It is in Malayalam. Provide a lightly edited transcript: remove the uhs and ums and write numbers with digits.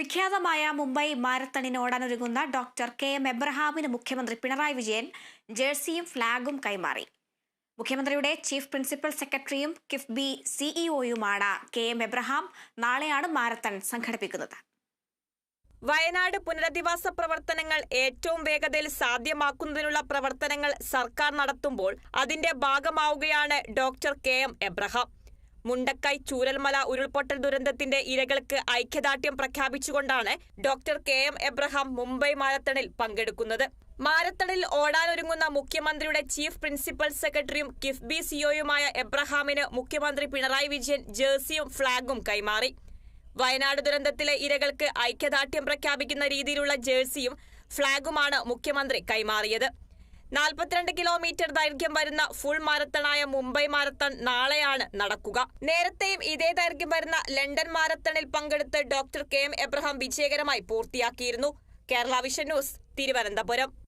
വിഖ്യാതമായ മുംബൈ മാരത്തണിന് ഓടാനൊരുങ്ങുന്ന ഡോക്ടർ കെ.എം. എബ്രഹാമിന് മുഖ്യമന്ത്രി പിണറായി വിജയൻ ജേഴ്സിയും ഫ്ളാഗും കൈമാറി. മുഖ്യമന്ത്രിയുടെ ചീഫ് പ്രിൻസിപ്പൽ സെക്രട്ടറിയും കിഫ്ബി സിഇഒയുമാണ് കെ.എം. എബ്രഹാം. നാളെയാണ് മാരത്തൺ സംഘടിപ്പിക്കുന്നത്. വയനാട് പുനരധിവാസ പ്രവർത്തനങ്ങൾ ഏറ്റവും വേഗതയിൽ സാധ്യമാക്കുന്നതിനുള്ള പ്രവർത്തനങ്ങൾ സർക്കാർ നടത്തുമ്പോൾ അതിന്റെ ഭാഗമാവുകയാണ് ഡോക്ടർ കെ.എം. എബ്രഹാം. മുണ്ടക്കൈ ചൂരൽമല ഉരുൾപൊട്ടൽ ദുരന്തത്തിന്റെ ഇരകൾക്ക് ഐക്യദാർഢ്യം പ്രഖ്യാപിച്ചുകൊണ്ടാണ് ഡോക്ടർ കെ.എം. എബ്രഹാം മുംബൈ മാരത്തണിൽ പങ്കെടുക്കുന്നത്. മാരത്തണിൽ ഓടാനൊരുങ്ങുന്ന മുഖ്യമന്ത്രിയുടെ ചീഫ് പ്രിൻസിപ്പൽ സെക്രട്ടറിയും കിഫ്ബി സിഇഒയുമായ എബ്രഹാമിന് മുഖ്യമന്ത്രി പിണറായി വിജയൻ ജേഴ്സിയും ഫ്ളാഗും കൈമാറി. വയനാട് ദുരന്തത്തിലെ ഇരകൾക്ക് ഐക്യദാർഢ്യം പ്രഖ്യാപിക്കുന്ന രീതിയിലുള്ള ജേഴ്സിയും ഫ്ളാഗുമാണ് മുഖ്യമന്ത്രി കൈമാറിയത്. 42 കിലോമീറ്റർ ദൈർഘ്യം വരുന്ന ഫുൾ മാരത്തണായ മുംബൈ മാരത്തൺ നാളെയാണ് നടക്കുക. നേരത്തെയും ഇതേ ദൈർഘ്യം വരുന്ന ലണ്ടൻ മാരത്തണിൽ പങ്കെടുത്ത് ഡോക്ടർ കെ.എം. എബ്രഹാം വിജയകരമായി പൂർത്തിയാക്കിയിരുന്നു. Kerala vision news, Thiruvananthapuram.